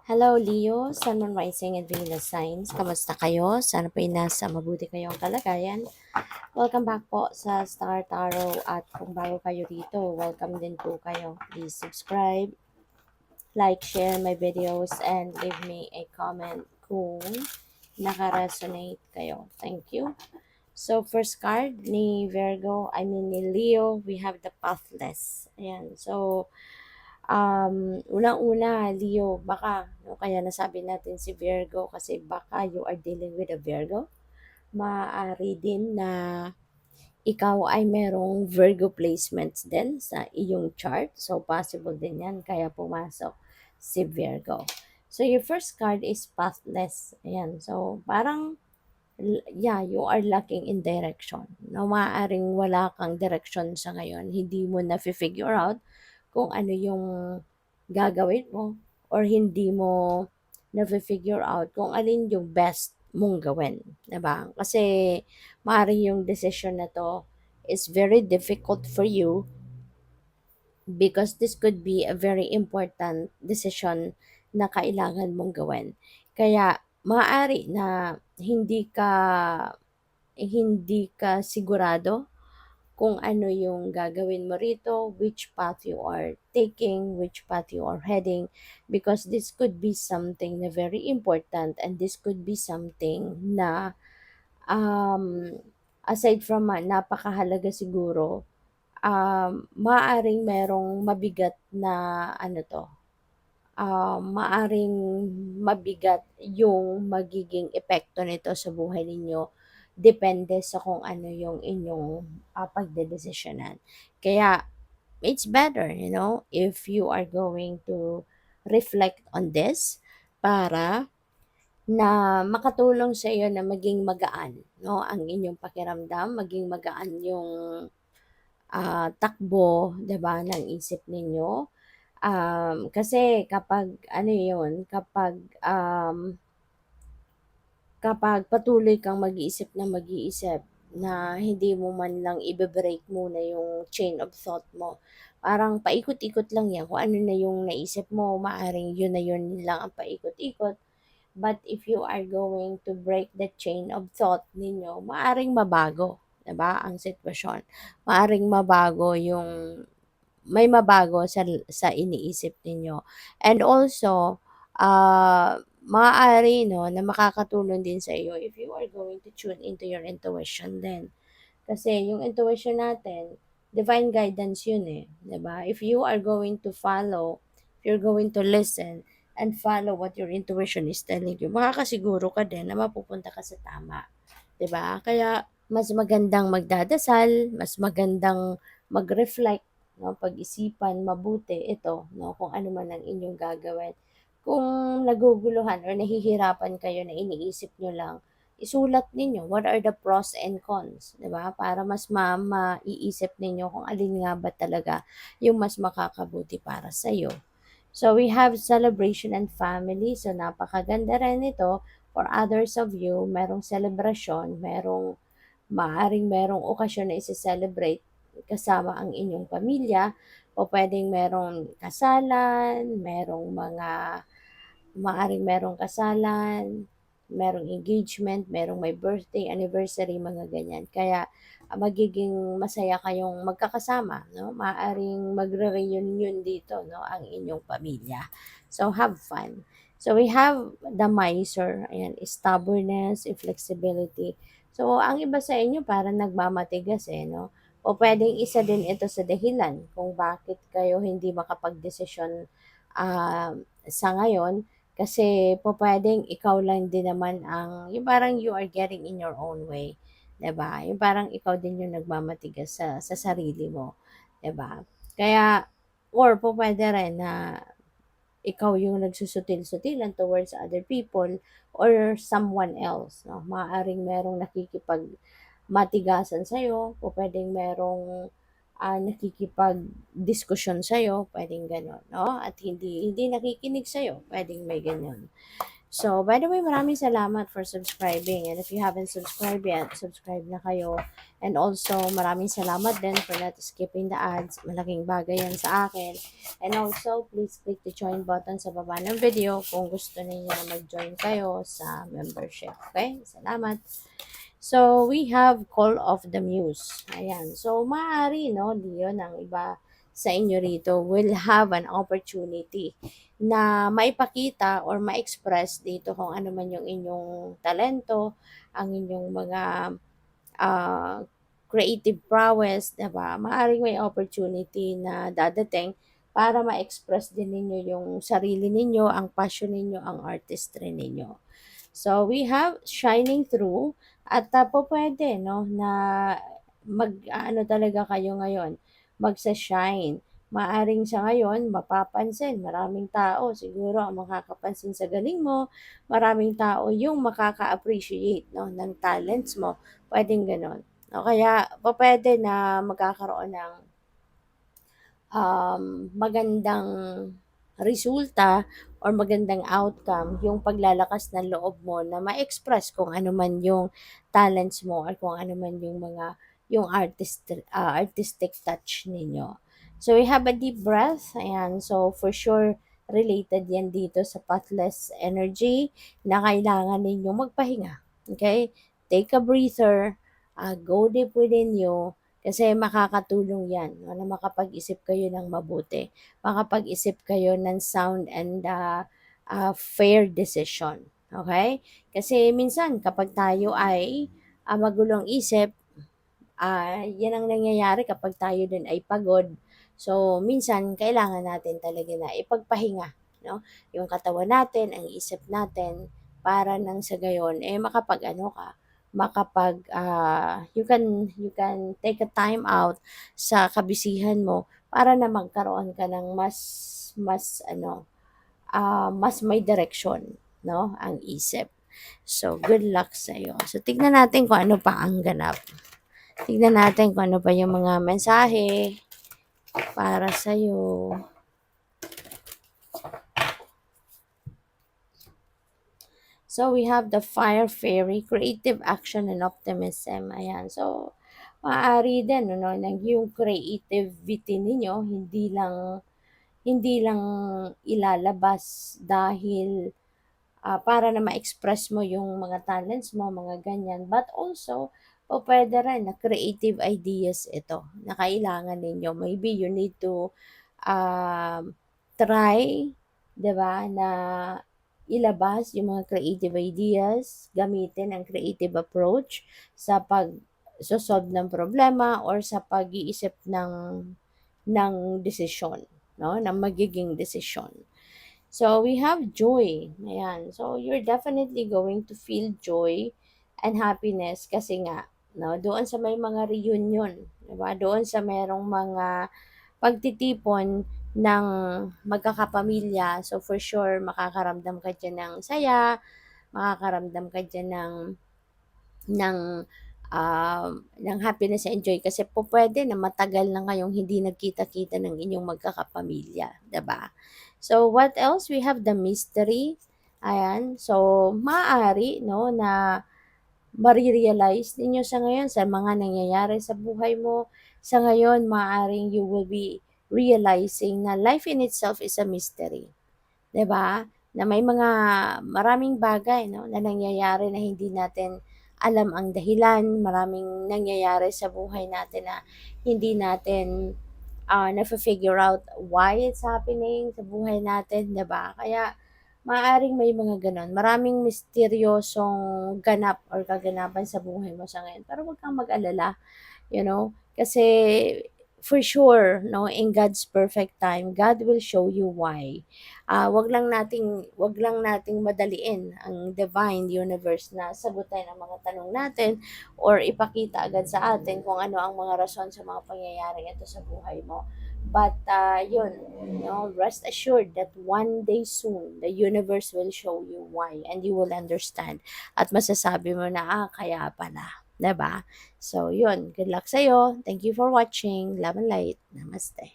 Hello Leo, Sun, Moon Rising and Venus Signs. Kamusta kayo? Sana po ay nasa mabuti kayong kalagayan. Welcome back po sa Star Tarot at kung bago kayo dito, welcome din po kayo. Please subscribe, like, share my videos and leave me a comment kung naka-resonate kayo. Thank you. So first card ni ni Leo, we have the Pathless. Ayan. So unang-una, Leo, baka, no, kaya nasabi natin si Virgo kasi baka you are dealing with a Virgo. Maaari din na ikaw ay merong Virgo placements din sa iyong chart. So, possible din yan, kaya pumasok si Virgo. So, your first card is Pathless. Ayan. So, parang, yeah, you are lacking in direction. No, maaaring wala kang direction sa ngayon. Hindi mo na-figure out kung ano yung gagawin mo or hindi mo na-figure out kung alin yung best mong gawin, 'di ba? Kasi maaari yung decision na to is very difficult for you because this could be a very important decision na kailangan mong gawin. Kaya maaari na hindi ka sigurado kung ano yung gagawin mo rito, which path you are taking, which path you are heading, because this could be something na very important and this could be something na um, aside from napakahalaga siguro, maaring merong mabigat na ano to, maaring mabigat yung magiging epekto nito sa buhay ninyo depende sa kung ano yung inyong pagdedesisyonan. Kaya it's better, if you are going to reflect on this para na makatulong sa iyo na maging magaan, no, ang inyong pakiramdam, maging magaan yung takbo, 'di ba, ng isip ninyo. Kasi kapag ano 'yun, kapag patuloy kang mag-iisip ng mag-iisip na hindi mo man lang ibe-break muna yung chain of thought mo, parang paikot-ikot lang 'yan, kung ano na yung naisip mo maaring yun na yun lang ang paikot-ikot. But if you are going to break the chain of thought ninyo, maaring mabago, 'di ba, ang sitwasyon. Maaring mabago yung may mabago sa iniisip ninyo. And also, maaari 'no, na makakatulong din sa iyo if you are going to tune into your intuition then. Kasi yung intuition natin, divine guidance yun eh, 'di ba? If you are going to follow, if you're going to listen and follow what your intuition is telling you, makakasiguro ka din na mapupunta ka sa tama, 'di ba? Kaya mas magandang magdadasal, mas magandang mag-reflect, no, pag-isipan mabuti ito, no, kung ano man ang inyong gagawin. Kung naguguluhan or nahihirapan kayo na iniisip nyo lang, isulat ninyo what are the pros and cons, 'di ba? Para mas maiisip ninyo kung alin nga ba talaga yung mas makakabuti para sa iyo. So we have celebration and family. So napakaganda rin ito for others of you. Merong celebration, merong okasyon na isi-celebrate kasama ang inyong pamilya. O pwedeng merong kasalan, maaring merong kasalan, merong engagement, merong may birthday, anniversary, mga ganyan. Kaya magiging masaya kayong magkakasama, no? Maaring magre-reunion dito, no, ang inyong pamilya. So have fun. So we have the miser, ayan, stubbornness, inflexibility. So ang iba sa inyo parang nagmamatigas no? O pwedeng isa din ito sa dahilan kung bakit kayo hindi makapagdesisyon sa ngayon kasi pupuwedeng ikaw lang din naman yung parang you are getting in your own way, 'di ba? Yung parang ikaw din yung nagmamatigas sa sarili mo, 'di ba? Kaya or pupuwede rin na ikaw yung nagsusutil-sutilan towards other people or someone else, 'no? Maaaring merong nakikipagmatigasan sa'yo, pupuwedeng merong nakikipagdiskusyon sa'yo, puwedeng gano'n, 'no? At hindi hindi nakikinig sa'yo, puwedeng may gano'n. So, by the way, maraming salamat for subscribing. And if you haven't subscribed yet, subscribe na kayo. And also, maraming salamat din for not skipping the ads. Malaking bagay yan sa akin. And also, please click the join button sa baba ng video kung gusto niyo na mag-join kayo sa membership. Okay? Salamat. So, we have Call of the Muse. Ayan. So, maaari, no, Leon, ang iba sa inyo rito will have an opportunity na maipakita or ma-express dito kung ano man yung inyong talento, ang inyong mga ah, creative prowess, 'di ba? Maaaring may opportunity na dadating para ma-express din ninyo yung sarili ninyo, ang passion ninyo, ang artistry ninyo. So, we have shining through at pwede, no, na ano talaga kayo ngayon, magsa-shine. Maaring sa ngayon, mapapansin, maraming tao siguro ang makakapansin sa galing mo, maraming tao yung makaka-appreciate, no, ng talents mo. Pwedeng gano'n. O kaya, pwede na magkakaroon ng magandang resulta or magandang outcome yung paglalakas ng loob mo na ma-express kung ano man yung talents mo or kung ano man yung mga yung artistic touch ninyo. So we have a deep breath. Ayan. So for sure related yan dito sa pathless energy na kailangan ninyo magpahinga. Okay? Take a breather, go deep within you, kasi makakatulong 'yan 'no, na makapag-isip kayo ng mabuti, makapag-isip kayo ng sound and, fair decision, okay? Kasi minsan kapag tayo ay, magulong isip, 'yan ang nangyayari kapag tayo din ay pagod. So, minsan kailangan natin talaga na ipagpahinga 'no, yung katawan natin, ang isip natin para nang sa gayon, eh, makapag-ano ka, you can take a time out sa kabisihan mo para na magkaroon ka ng mas ano, mas may direksyon 'no, ang isip. So, good luck sa'yo. So, tignan natin kung ano pa ang ganap. Tignan natin kung ano pa yung mga mensahe para sa'yo. So, we have the Fire Fairy, Creative Action and Optimism. Ayan. So, maaari din, ano, yung creativity ninyo, hindi lang ilalabas dahil para na ma-express mo yung mga talents mo, mga ganyan. But also, pwede rin na creative ideas ito na kailangan ninyo. Maybe you need to um, try, 'di ba, na ilabas yung mga creative ideas, gamitin ang creative approach sa solve ng problema or sa pag-iisip ng desisyon, no? Ng magiging desisyon. So, we have joy. Ayan. So, you're definitely going to feel joy and happiness kasi nga, no, doon sa may mga reunion, 'di ba? Doon sa merong mga pagtitipon ng magkakapamilya. So, for sure, makakaramdam ka diyan ng saya, makakaramdam ka diyan ng ng happiness and joy kasi pupuwede na matagal na kayong hindi nagkita-kita ng inyong magkakapamilya, 'di ba? So, what else? We have the mystery. Ayan. So, maaari 'no, na mare-realize ninyo sa ngayon sa mga nangyayari sa buhay mo. Sa ngayon, maaaring you will be realizing na life in itself is a mystery. 'Di ba? Na may mga maraming bagay 'no, na nangyayari na hindi natin alam ang dahilan, maraming nangyayari sa buhay natin na hindi natin, nafi-figure out why it's happening sa buhay natin, 'di ba? Kaya maaaring may mga gano'n, maraming misteryosong ganap or kaganapan sa buhay mo sa ngayon. Pero 'wag kang mag-alala. Kasi for sure, no, in God's perfect time, God will show you why. Wag lang nating madaliin ang divine universe na sagutin ang mga tanong natin or ipakita agad sa atin kung ano ang mga rason sa mga pangyayari ito sa buhay mo. But yun, rest assured that one day soon, the universe will show you why and you will understand at masasabi mo na, kaya pala. 'Di ba? So, yun. Good luck sa'yo. Thank you for watching. Love and light. Namaste.